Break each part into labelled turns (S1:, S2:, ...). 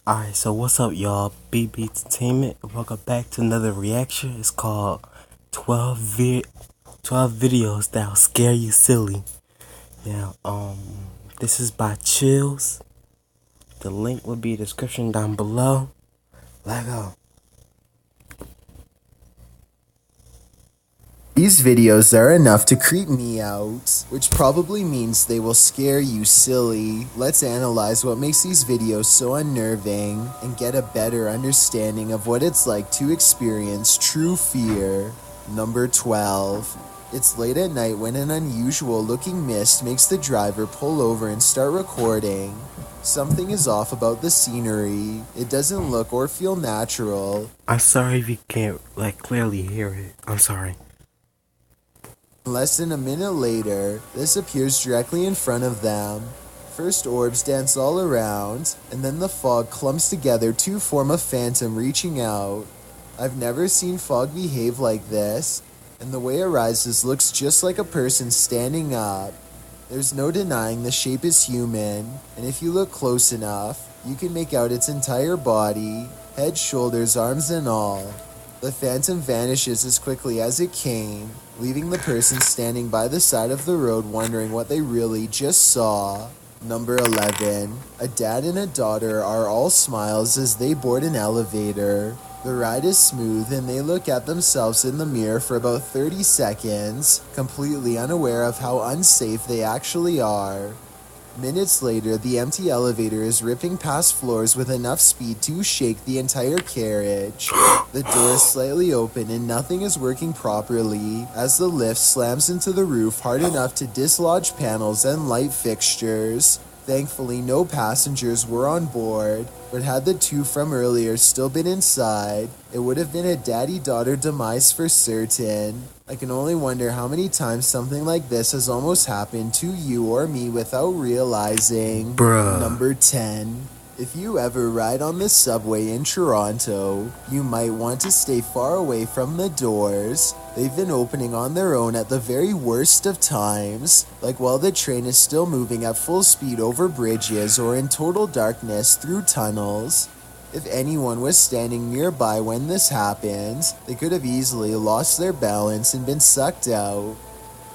S1: Alright, so what's up, y'all? BB Entertainment. Welcome back to another reaction. It's called 12 videos that'll scare you silly. Now, this is by Chills. The link will be in the description down below. Let go.
S2: These videos are enough to creep me out, which probably means they will scare you silly. Let's analyze what makes these videos so unnerving and get a better understanding of what it's like to experience true fear. Number 12. It's late at night when an unusual looking mist makes the driver pull over and start recording. Something is off about the scenery. It doesn't look or feel natural.
S1: I'm sorry if you can't, clearly hear it. I'm sorry.
S2: Less than a minute later, this appears directly in front of them. First orbs dance all around, and then the fog clumps together to form a phantom reaching out. I've never seen fog behave like this, and the way it rises looks just like a person standing up. There's no denying the shape is human, and if you look close enough, you can make out its entire body, head, shoulders, arms, and all. The phantom vanishes as quickly as it came, leaving the person standing by the side of the road wondering what they really just saw. Number 11. A dad and a daughter are all smiles as they board an elevator. The ride is smooth and they look at themselves in the mirror for about 30 seconds, completely unaware of how unsafe they actually are. Minutes later, the empty elevator is ripping past floors with enough speed to shake the entire carriage. The door is slightly open and nothing is working properly as the lift slams into the roof hard enough to dislodge panels and light fixtures. Thankfully, no passengers were on board, but had the two from earlier still been inside, it would have been a daddy-daughter demise for certain. I can only wonder how many times something like this has almost happened to you or me without realizing.
S1: Bruh.
S2: Number 10. If you ever ride on the subway in Toronto, you might want to stay far away from the doors. They've been opening on their own at the very worst of times, like while the train is still moving at full speed over bridges or in total darkness through tunnels. If anyone was standing nearby when this happened, they could have easily lost their balance and been sucked out.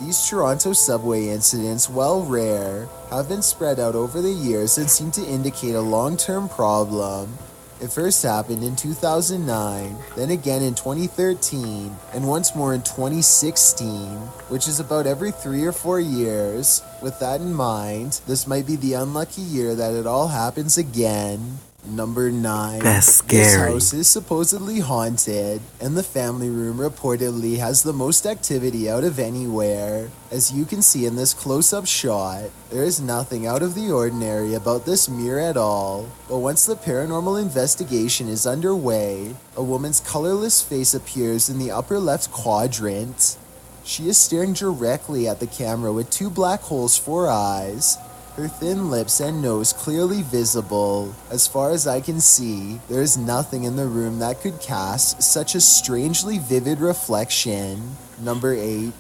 S2: These Toronto subway incidents, while rare, have been spread out over the years and seem to indicate a long-term problem. It first happened in 2009, then again in 2013, and once more in 2016, which is about every 3 or 4 years. With that in mind, this might be the unlucky year that it all happens again. Number 9.
S1: That's scary.
S2: This house is supposedly haunted, and the family room reportedly has the most activity out of anywhere. As you can see in this close-up shot, there is nothing out of the ordinary about this mirror at all. But once the paranormal investigation is underway, a woman's colorless face appears in the upper left quadrant. She is staring directly at the camera with 2 black holes for eyes. Her thin lips and nose clearly visible. As far as I can see, there is nothing in the room that could cast such a strangely vivid reflection. Number 8.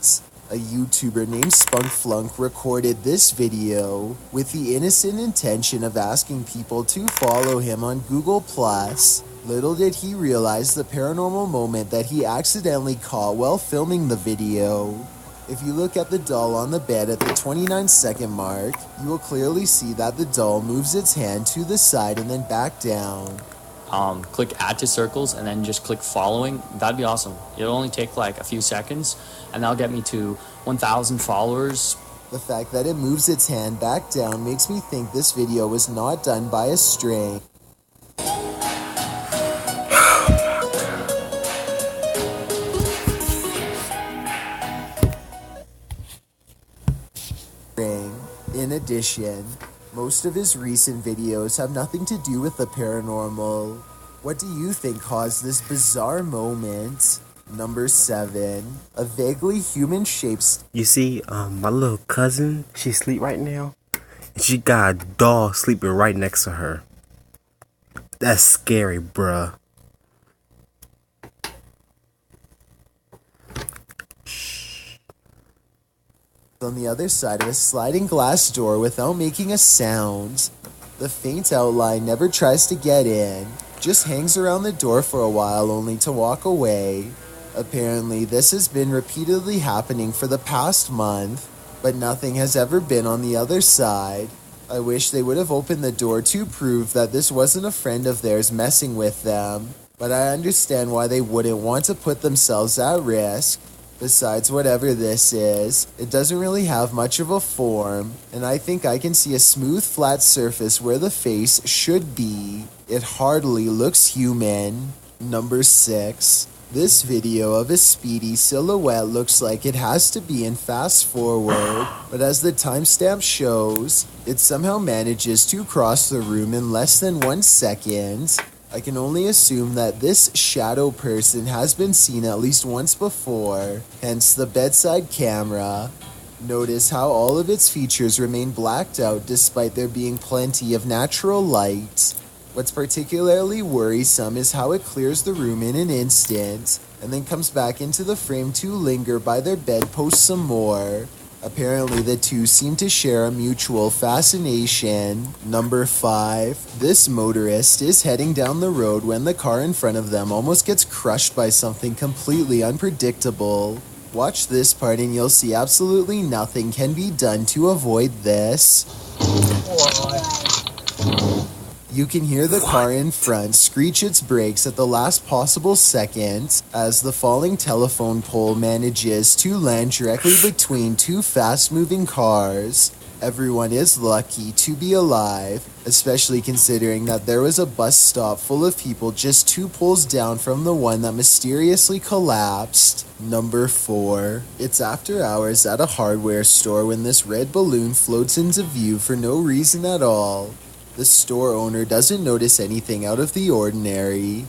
S2: A YouTuber named Spunkflunk recorded this video with the innocent intention of asking people to follow him on Google+. Little did he realize the paranormal moment that he accidentally caught while filming the video. If you look at the doll on the bed at the 29-second mark, you will clearly see that the doll moves its hand to the side and then back down.
S3: Click add to circles and then just click following. That'd be awesome. It'll only take like a few seconds and that'll get me to 1,000 followers.
S2: The fact that it moves its hand back down makes me think this video was not done by a string. In addition, most of his recent videos have nothing to do with the paranormal. What do you think caused this bizarre moment? Number 7. A vaguely human-shaped...
S1: You see, my little cousin, she sleep right now, and she got a doll sleeping right next to her. That's scary, bruh.
S2: on the other side of a sliding glass door without making a sound. The faint outline never tries to get in, just hangs around the door for a while only to walk away. Apparently, this has been repeatedly happening for the past month, but nothing has ever been on the other side. I wish they would have opened the door to prove that this wasn't a friend of theirs messing with them, but I understand why they wouldn't want to put themselves at risk. Besides, whatever this is, it doesn't really have much of a form, and I think I can see a smooth flat surface where the face should be. It hardly looks human. Number 6. This video of a speedy silhouette looks like it has to be in fast forward, but as the timestamp shows, it somehow manages to cross the room in less than 1 second. I can only assume that this shadow person has been seen at least once before, hence the bedside camera. Notice how all of its features remain blacked out despite there being plenty of natural light. What's particularly worrisome is how it clears the room in an instant, and then comes back into the frame to linger by their bedpost some more. Apparently the two seem to share a mutual fascination. Number 5. This motorist is heading down the road when the car in front of them almost gets crushed by something completely unpredictable. Watch this part and you'll see absolutely nothing can be done to avoid this. You can hear the car in front screech its brakes at the last possible second as the falling telephone pole manages to land directly between two fast-moving cars. Everyone is lucky to be alive, especially considering that there was a bus stop full of people just 2 poles down from the one that mysteriously collapsed. Number 4. It's after hours at a hardware store when this red balloon floats into view for no reason at all. The store owner doesn't notice anything out of the ordinary.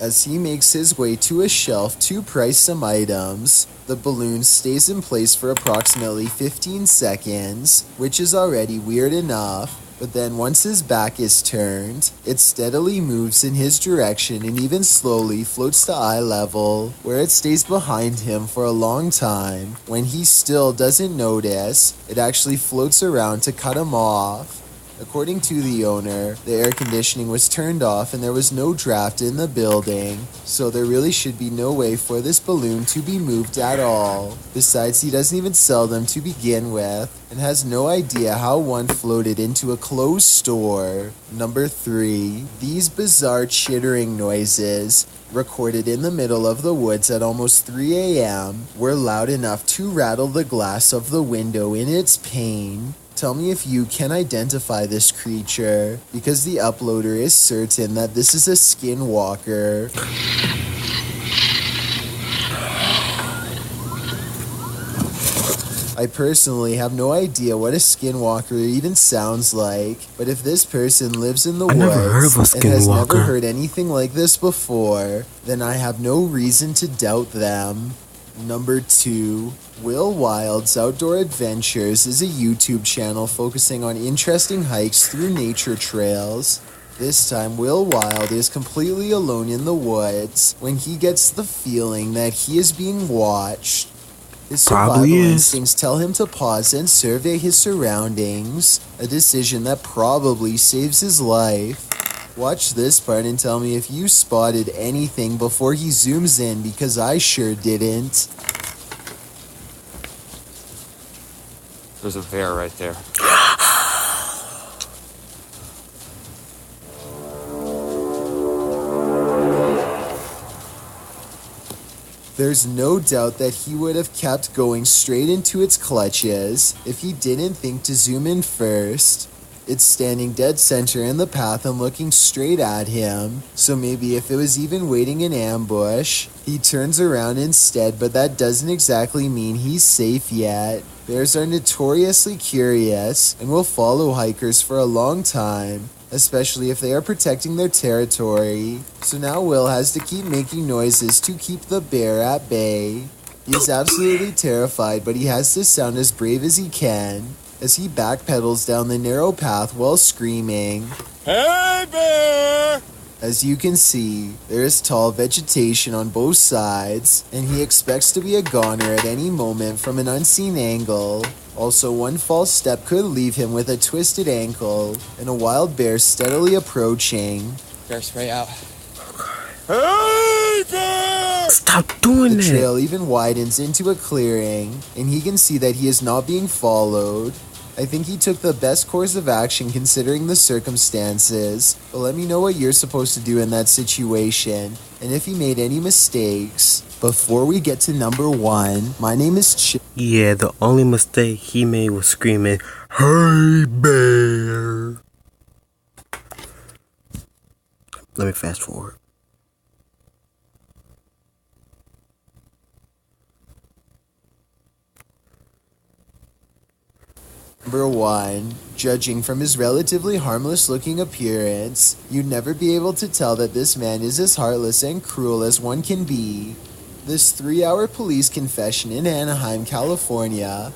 S2: As he makes his way to a shelf to price some items, the balloon stays in place for approximately 15 seconds, which is already weird enough, but then once his back is turned, it steadily moves in his direction and even slowly floats to eye level, where it stays behind him for a long time. When he still doesn't notice, it actually floats around to cut him off. According to the owner, the air conditioning was turned off and there was no draft in the building, so there really should be no way for this balloon to be moved at all. Besides, he doesn't even sell them to begin with, and has no idea how one floated into a closed store. Number 3. These bizarre chittering noises, recorded in the middle of the woods at almost 3 a.m., were loud enough to rattle the glass of the window in its pane. Tell me if you can identify this creature, because the uploader is certain that this is a skinwalker. I personally have no idea what a skinwalker even sounds like, but if this person lives in the woods and has never heard anything like this before, then I have no reason to doubt them. Number 2. Will Wild's Outdoor Adventures is a YouTube channel focusing on interesting hikes through nature trails. This time, Will Wild is completely alone in the woods when he gets the feeling that he is being watched. His survival instincts tell him to pause and survey his surroundings, a decision that probably saves his life. Watch this part and tell me if you spotted anything before he zooms in, because I sure didn't.
S3: There's a bear right there.
S2: There's no doubt that he would have kept going straight into its clutches if he didn't think to zoom in first. It's standing dead center in the path and looking straight at him, so maybe if it was even waiting in ambush, he turns around instead, but that doesn't exactly mean he's safe yet. Bears are notoriously curious and will follow hikers for a long time, especially if they are protecting their territory. So now Will has to keep making noises to keep the bear at bay. He is absolutely terrified, but he has to sound as brave as he can as he backpedals down the narrow path while screaming, "Hey, bear!" As you can see, there is tall vegetation on both sides, and he expects to be a goner at any moment from an unseen angle. Also, one false step could leave him with a twisted ankle, and a wild bear steadily approaching.
S4: Bear spray out.
S2: Hey, bear!
S1: Stop doing
S2: The
S1: that.
S2: trail even widens into a clearing, and he can see that he is not being followed. I think he took the best course of action considering the circumstances, but let me know what you're supposed to do in that situation, and if he made any mistakes. Before we get to number 1, my name is
S1: Yeah, the only mistake he made was screaming, "Hey, bear!" Let me fast forward.
S2: Number 1, judging from his relatively harmless looking appearance, you'd never be able to tell that this man is as heartless and cruel as one can be. This 3-hour police confession in Anaheim, California,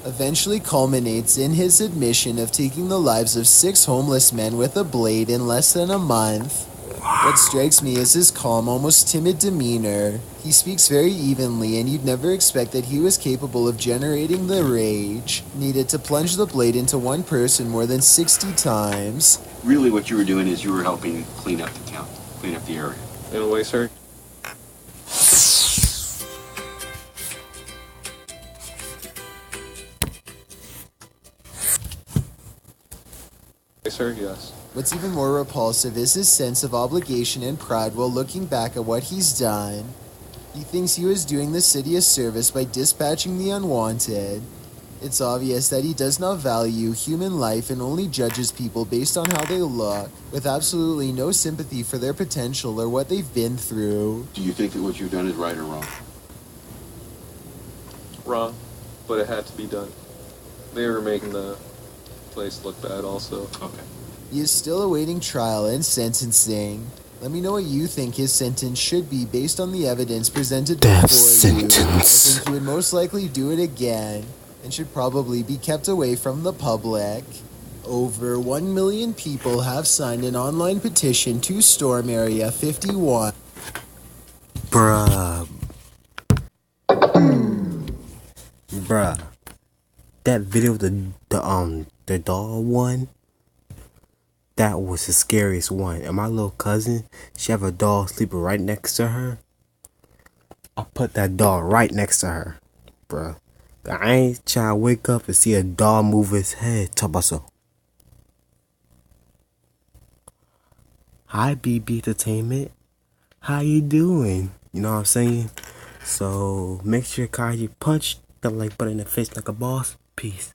S2: eventually culminates in his admission of taking the lives of 6 homeless men with a blade in less than a month. What strikes me is his calm, almost timid demeanor. He speaks very evenly, and you'd never expect that he was capable of generating the rage needed to plunge the blade into one person more than 60 times.
S5: Really what you were doing is you were helping clean up the town, clean up the area.
S4: In a way, sir. Sir, yes.
S2: What's even more repulsive is his sense of obligation and pride while looking back at what he's done. He thinks he was doing the city a service by dispatching the unwanted. It's obvious that he does not value human life and only judges people based on how they look, with absolutely no sympathy for their potential or what they've been through.
S5: Do you think that what you've done is right or wrong?
S4: Wrong, but it had to be done. They were making the place look bad also.
S5: Okay.
S2: He is still awaiting trial and sentencing. Let me know what you think his sentence should be based on the evidence presented
S1: Death
S2: before you. I
S1: sentence.
S2: think he would most likely do it again and should probably be kept away from the public. Over 1 million people have signed an online petition to storm Area 51.
S1: Bruh. Bruh. That video, the dog one, that was the scariest one. And my little cousin, she have a dog sleeping right next to her. I put that dog right next to her, bruh. I ain't trying to wake up and see a dog move his head. Talk about so. Hi, BB Entertainment. How you doing? You know what I'm saying? So make sure you punch the like button in the face like a boss. Peace.